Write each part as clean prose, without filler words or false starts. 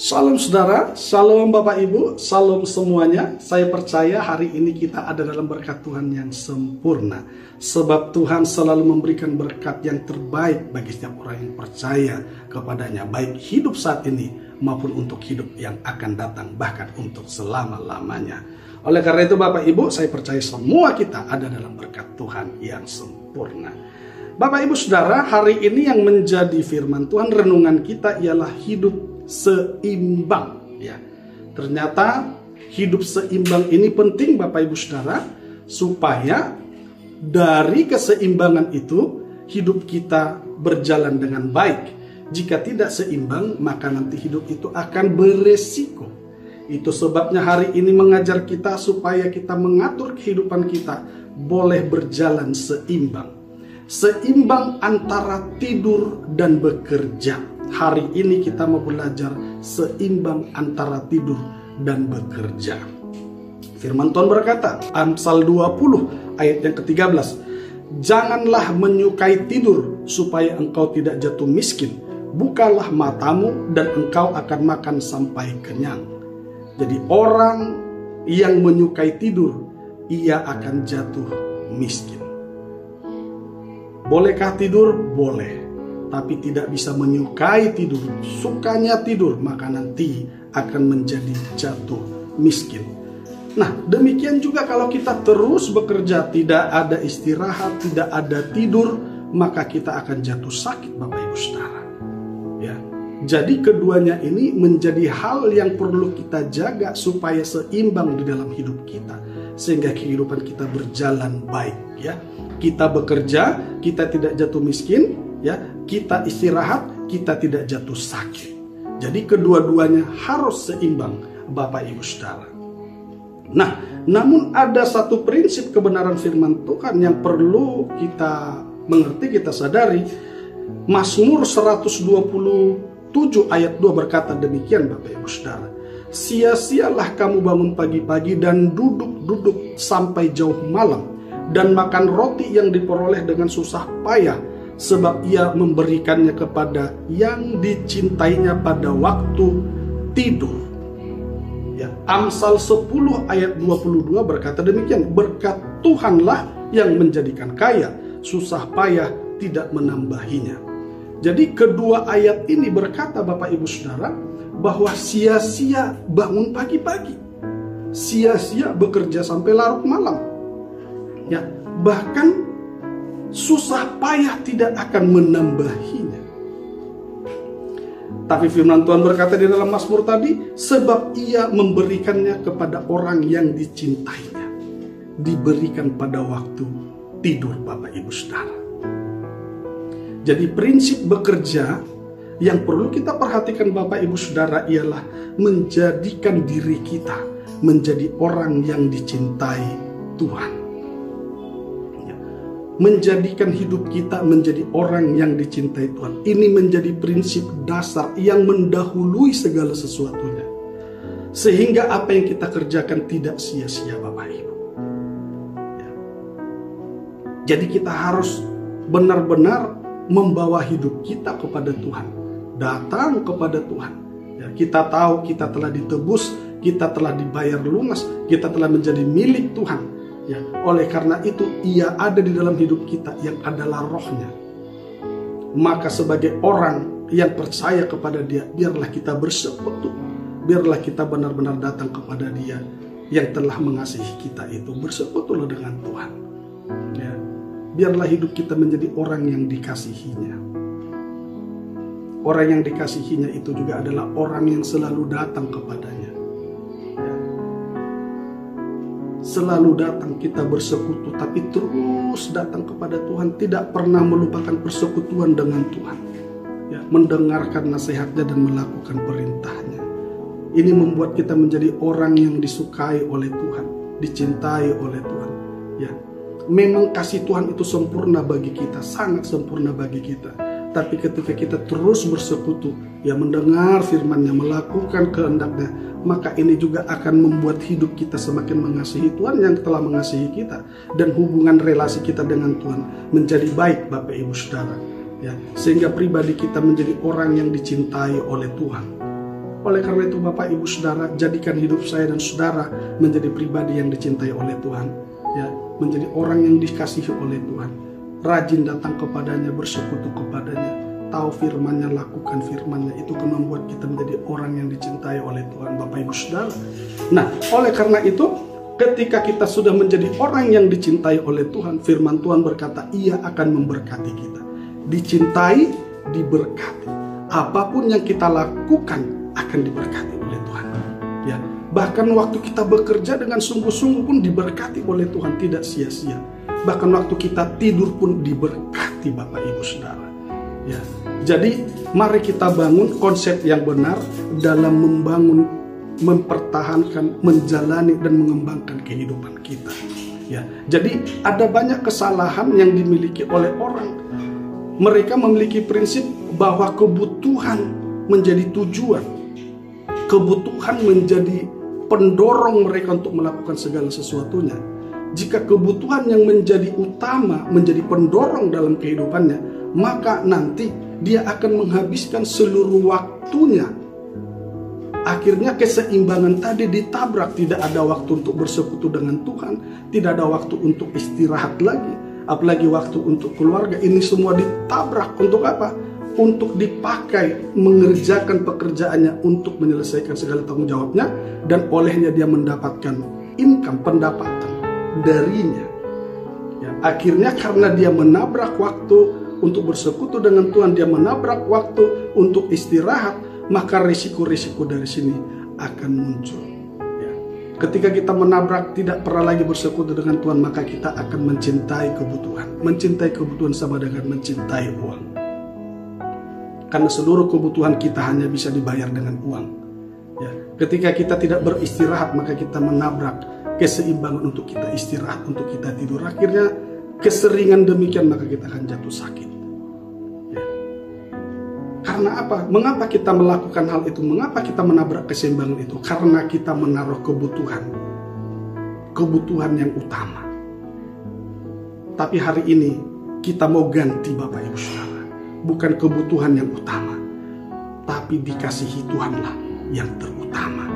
Salam saudara, salam Bapak Ibu, salam semuanya. Saya percaya hari ini kita ada dalam berkat Tuhan yang sempurna. Sebab Tuhan selalu memberikan berkat yang terbaik bagi setiap orang yang percaya kepadanya. Baik hidup saat ini maupun untuk hidup yang akan datang, bahkan untuk selama-lamanya. Oleh karena itu Bapak Ibu, saya percaya semua kita ada dalam berkat Tuhan yang sempurna. Bapak Ibu Saudara, hari ini yang menjadi firman Tuhan, renungan kita ialah hidup seimbang, ya. Ternyata hidup seimbang ini penting Bapak Ibu Saudara, supaya dari keseimbangan itu hidup kita berjalan dengan baik. Jika tidak seimbang, maka nanti hidup itu akan beresiko. Itu sebabnya hari ini mengajar kita supaya kita mengatur kehidupan kita boleh berjalan seimbang. Seimbang antara tidur dan bekerja. Hari ini kita mau belajar seimbang antara tidur dan bekerja. Firman Tuhan berkata, Amsal 20 ayat yang ke-13, janganlah menyukai tidur supaya engkau tidak jatuh miskin. Bukalah matamu dan engkau akan makan sampai kenyang. Jadi orang yang menyukai tidur, ia akan jatuh miskin. Bolehkah tidur? Boleh. Tapi tidak bisa menyukai tidur, sukanya tidur, maka nanti akan menjadi jatuh miskin. Nah, demikian juga kalau kita terus bekerja, tidak ada istirahat, tidak ada tidur, maka kita akan jatuh sakit Bapak Ibu Saudara. Ya. Jadi keduanya ini menjadi hal yang perlu kita jaga supaya seimbang di dalam hidup kita, sehingga kehidupan kita berjalan baik, ya. Kita bekerja, kita tidak jatuh miskin, ya, kita istirahat, kita tidak jatuh sakit. Jadi kedua-duanya harus seimbang Bapak Ibu Saudara. Nah, namun ada satu prinsip kebenaran firman Tuhan yang perlu kita mengerti, kita sadari. Mazmur 127 ayat 2 berkata demikian Bapak Ibu Saudara. Sia-sialah kamu bangun pagi-pagi dan duduk-duduk sampai jauh malam, dan makan roti yang diperoleh dengan susah payah, sebab ia memberikannya kepada yang dicintainya pada waktu tidur. Ya, Amsal 10 ayat 22 berkata demikian, berkat Tuhanlah yang menjadikan kaya, susah payah tidak menambahinya. Jadi kedua ayat ini berkata Bapak Ibu Saudara, bahwa sia-sia bangun pagi-pagi, sia-sia bekerja sampai larut malam, ya, bahkan susah payah tidak akan menambahinya. Tapi firman Tuhan berkata di dalam Mazmur tadi, sebab ia memberikannya kepada orang yang dicintainya, diberikan pada waktu tidur Bapak Ibu Saudara. Jadi prinsip bekerja yang perlu kita perhatikan Bapak Ibu Saudara ialah menjadikan diri kita menjadi orang yang dicintai Tuhan. Menjadikan hidup kita menjadi orang yang dicintai Tuhan. Ini menjadi prinsip dasar yang mendahului segala sesuatunya, sehingga apa yang kita kerjakan tidak sia-sia Bapak Ibu, ya. Jadi kita harus benar-benar membawa hidup kita kepada Tuhan, datang kepada Tuhan, ya. Kita tahu kita telah ditebus, kita telah dibayar lunas, kita telah menjadi milik Tuhan. Ya, oleh karena itu ia ada di dalam hidup kita yang adalah rohnya. Maka sebagai orang yang percaya kepada dia, biarlah kita bersekutu, biarlah kita benar-benar datang kepada dia yang telah mengasihi kita itu, bersekutulah dengan Tuhan, ya. Biarlah hidup kita menjadi orang yang dikasihinya. Orang yang dikasihinya itu juga adalah orang yang selalu datang kepadanya. Selalu datang, kita bersekutu, tapi terus datang kepada Tuhan, tidak pernah melupakan persekutuan dengan Tuhan, ya, mendengarkan nasihatnya dan melakukan perintahnya. Ini membuat kita menjadi orang yang disukai oleh Tuhan, dicintai oleh Tuhan, ya. Memang kasih Tuhan itu sempurna bagi kita, sangat sempurna bagi kita. Tapi ketika kita terus bersekutu, ya, mendengar firman-Nya, melakukan kehendak-Nya, maka ini juga akan membuat hidup kita semakin mengasihi Tuhan yang telah mengasihi kita, dan hubungan relasi kita dengan Tuhan menjadi baik Bapak Ibu Saudara. Ya, sehingga pribadi kita menjadi orang yang dicintai oleh Tuhan. Oleh karena itu Bapak Ibu Saudara, jadikan hidup saya dan saudara menjadi pribadi yang dicintai oleh Tuhan. Ya, menjadi orang yang dikasihi oleh Tuhan. Rajin datang kepadanya, bersekutu kepadanya, tahu firman-Nya, lakukan firman-Nya. Itu akan membuat kita menjadi orang yang dicintai oleh Tuhan, Bapak Ibu Saudara. Nah, oleh karena itu, ketika kita sudah menjadi orang yang dicintai oleh Tuhan, firman Tuhan berkata, Ia akan memberkati kita. Dicintai, diberkati. Apapun yang kita lakukan akan diberkati oleh Tuhan. Ya, bahkan waktu kita bekerja dengan sungguh-sungguh pun diberkati oleh Tuhan, tidak sia-sia. Bahkan waktu kita tidur pun diberkati, Bapak Ibu Saudara. Ya, jadi mari kita bangun konsep yang benar dalam membangun, mempertahankan, menjalani dan mengembangkan kehidupan kita. Ya, jadi ada banyak kesalahan yang dimiliki oleh orang. Mereka memiliki prinsip bahwa kebutuhan menjadi tujuan, kebutuhan menjadi pendorong mereka untuk melakukan segala sesuatunya. Jika kebutuhan yang menjadi utama, menjadi pendorong dalam kehidupannya, maka nanti dia akan menghabiskan seluruh waktunya. Akhirnya keseimbangan tadi ditabrak. Tidak ada waktu untuk bersekutu dengan Tuhan, tidak ada waktu untuk istirahat lagi, apalagi waktu untuk keluarga. Ini semua ditabrak. Untuk apa? Untuk dipakai mengerjakan pekerjaannya, untuk menyelesaikan segala tanggung jawabnya, dan olehnya dia mendapatkan income, pendapatan darinya. Ya, akhirnya karena dia menabrak waktu untuk bersekutu dengan Tuhan, dia menabrak waktu untuk istirahat, maka risiko-risiko dari sini akan muncul. Ya. Ketika kita menabrak, tidak pernah lagi bersekutu dengan Tuhan, maka kita akan mencintai kebutuhan. Mencintai kebutuhan sama dengan mencintai uang. Karena seluruh kebutuhan kita hanya bisa dibayar dengan uang. Ya. Ketika kita tidak beristirahat, maka kita menabrak keseimbangan untuk kita istirahat, untuk kita tidur. Akhirnya keseringan demikian, maka kita akan jatuh sakit. Ya. Karena apa? Mengapa kita melakukan hal itu? Mengapa kita menabrak keseimbangan itu? Karena kita menaruh kebutuhan yang utama. Tapi hari ini kita mau ganti, Bapak Ibu Saudara. Bukan kebutuhan yang utama, tapi dikasihi Tuhanlah yang terutama.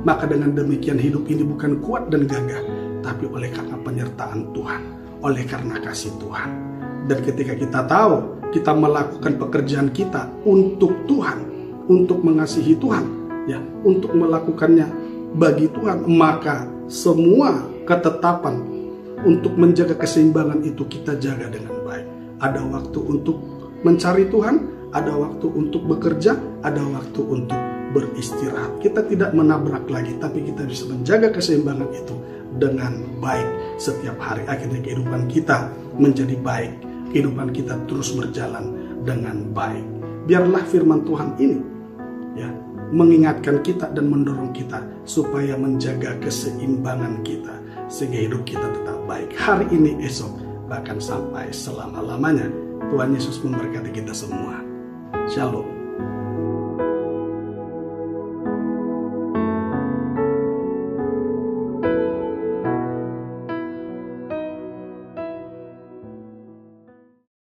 Maka dengan demikian hidup ini bukan kuat dan gagah, tapi oleh karena penyertaan Tuhan, oleh karena kasih Tuhan. Dan ketika kita tahu kita melakukan pekerjaan kita untuk Tuhan, untuk mengasihi Tuhan, ya, untuk melakukannya bagi Tuhan, maka semua ketetapan untuk menjaga keseimbangan itu kita jaga dengan baik. Ada waktu untuk mencari Tuhan, ada waktu untuk bekerja, ada waktu untuk beristirahat. Kita tidak menabrak lagi, tapi kita bisa menjaga keseimbangan itu dengan baik setiap hari. Akhirnya kehidupan kita menjadi baik, kehidupan kita terus berjalan dengan baik. Biarlah firman Tuhan ini, ya, mengingatkan kita dan mendorong kita supaya menjaga keseimbangan kita, sehingga hidup kita tetap baik hari ini, esok, bahkan sampai selama-lamanya. Tuhan Yesus memberkati kita semua. Shalom.